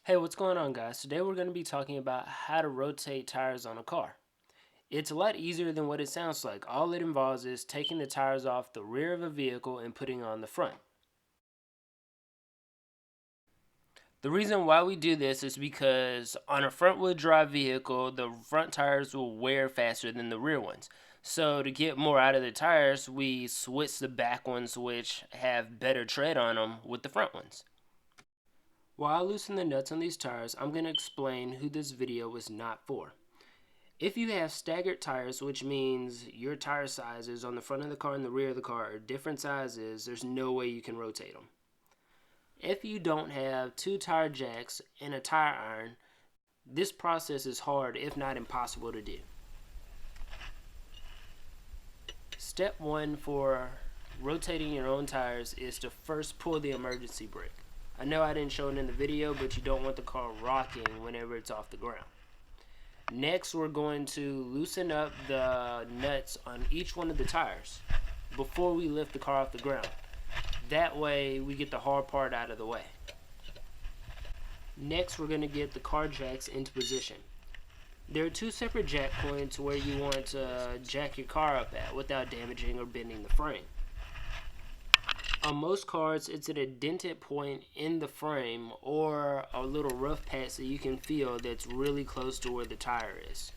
Hey, what's going on, guys? Today we're going to be talking about how to rotate tires on a car. It's a lot easier than what it sounds like. All it involves is taking the tires off the rear of a vehicle and putting on the front. The reason why we do this is because on a front wheel drive vehicle, the front tires will wear faster than the rear ones. So to get more out of the tires, we switch the back ones, which have better tread on them, with the front ones. While I loosen the nuts on these tires, I'm going to explain who this video is not for. If you have staggered tires, which means your tire sizes on the front of the car and the rear of the car are different sizes, there's no way you can rotate them. If you don't have two tire jacks and a tire iron, this process is hard, if not impossible, to do. Step 1 for rotating your own tires is to first pull the emergency brake. I know I didn't show it in the video, but you don't want the car rocking whenever it's off the ground. Next, we're going to loosen up the nuts on each one of the tires before we lift the car off the ground. That way, we get the hard part out of the way. Next, we're going to get the car jacks into position. There are two separate jack points where you want to jack your car up at without damaging or bending the frame. On most cars, it's an indented point in the frame or a little rough patch that you can feel that's really close to where the tire is.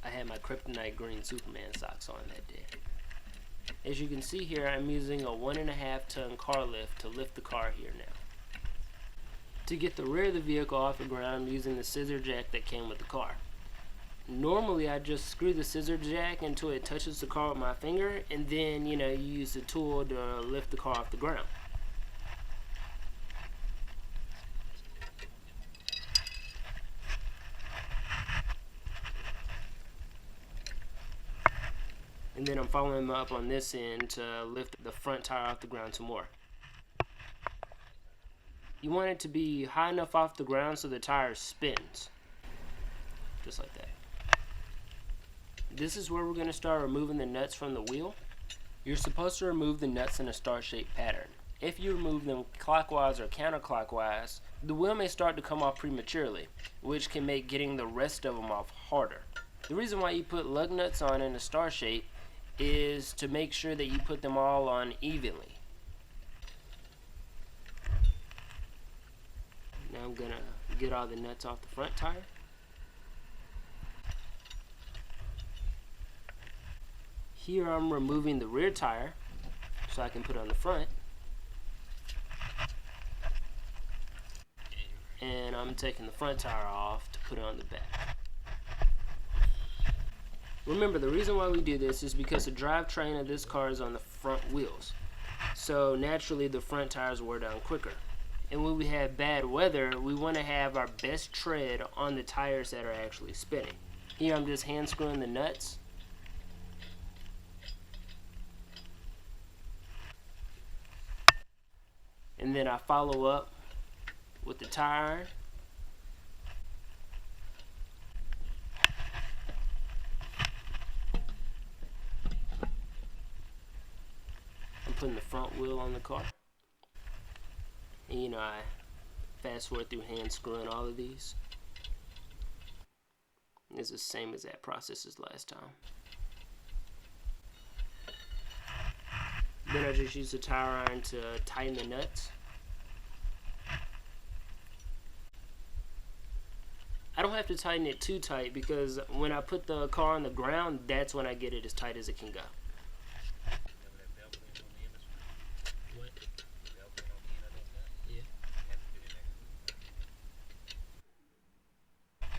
I had my kryptonite green Superman socks on that day. As you can see here, I'm using a 1.5 ton car lift to lift the car here now. To get the rear of the vehicle off the ground, I'm using the scissor jack that came with the car. Normally, I just screw the scissor jack until it touches the car with my finger, and then, you use the tool to lift the car off the ground. And then I'm following up on this end to lift the front tire off the ground some more. You want it to be high enough off the ground so the tire spins. Just like that. This is where we're going to start removing the nuts from the wheel. You're supposed to remove the nuts in a star-shaped pattern. If you remove them clockwise or counterclockwise, the wheel may start to come off prematurely, which can make getting the rest of them off harder. The reason why you put lug nuts on in a star shape is to make sure that you put them all on evenly. Now I'm going to get all the nuts off the front tire. Here I'm removing the rear tire so I can put it on the front. And I'm taking the front tire off to put it on the back. Remember, the reason why we do this is because the drivetrain of this car is on the front wheels. So naturally the front tires wear down quicker. And when we have bad weather, we want to have our best tread on the tires that are actually spinning. Here I'm just hand screwing the nuts. And then I follow up with the tire iron. I'm putting the front wheel on the car. And I fast forward through hand screwing all of these. It's the same as that process as last time. Then I just use the tire iron to tighten the nuts. I don't have to tighten it too tight because when I put the car on the ground, that's when I get it as tight as it can go.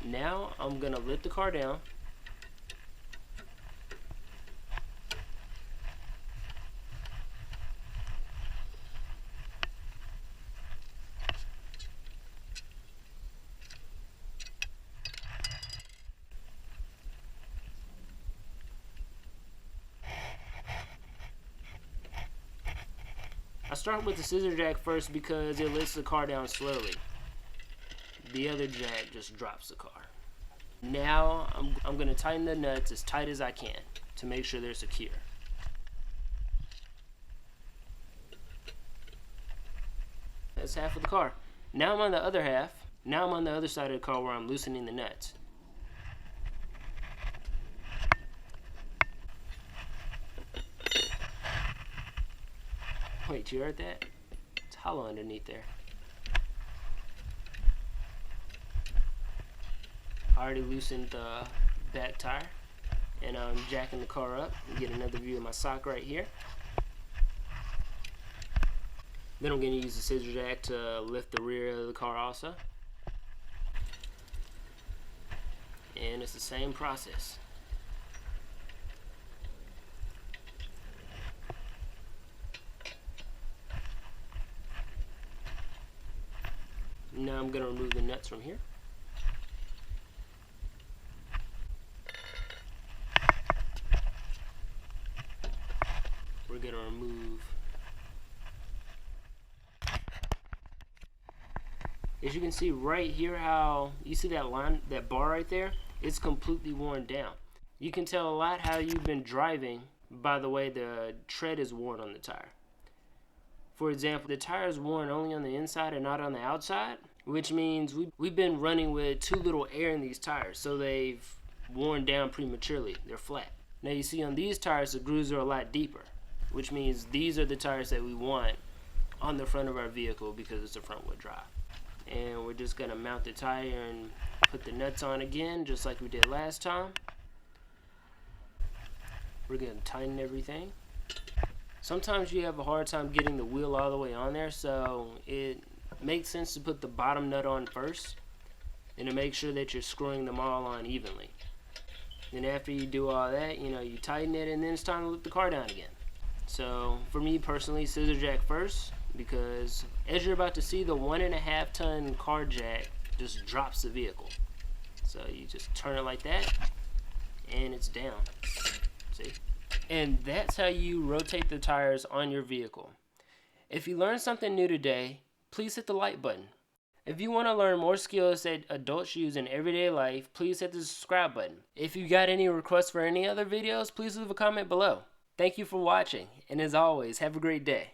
Now I'm going to lift the car down. I start with the scissor jack first because it lifts the car down slowly. The other jack just drops the car. Now I'm going to tighten the nuts as tight as I can to make sure they're secure. That's half of the car. Now I'm on the other half. Now I'm on the other side of the car where I'm loosening the nuts. Wait, you heard that? It's hollow underneath there. I already loosened the back tire, and I'm jacking the car up and get another view of my sock right here. Then I'm going to use the scissor jack to lift the rear of the car also. And it's the same process. Now I'm going to remove the nuts from here. We're going to remove, as you can see right here, how you see that line, that bar right there, it's completely worn down. You can tell a lot how you've been driving by the way the tread is worn on the tire. For example, the tire is worn only on the inside and not on the outside, which means we've been running with too little air in these tires, so they've worn down prematurely. They're flat. Now you see on these tires the grooves are a lot deeper, which means these are the tires that we want on the front of our vehicle because it's a front wheel drive. And we're just going to mount the tire and put the nuts on again, just like we did last time. We're going to tighten everything. Sometimes you have a hard time getting the wheel all the way on there, so it makes sense to put the bottom nut on first and to make sure that you're screwing them all on evenly. Then after you do all that, you tighten it, and then it's time to lift the car down again. So for me personally, scissor jack first, because as you're about to see, the 1.5 ton car jack just drops the vehicle. So you just turn it like that and it's down. See? And that's how you rotate the tires on your vehicle. If you learned something new today, please hit the like button. If you want to learn more skills that adults use in everyday life, please hit the subscribe button. If you got any requests for any other videos, please leave a comment below. Thank you for watching, and as always, have a great day.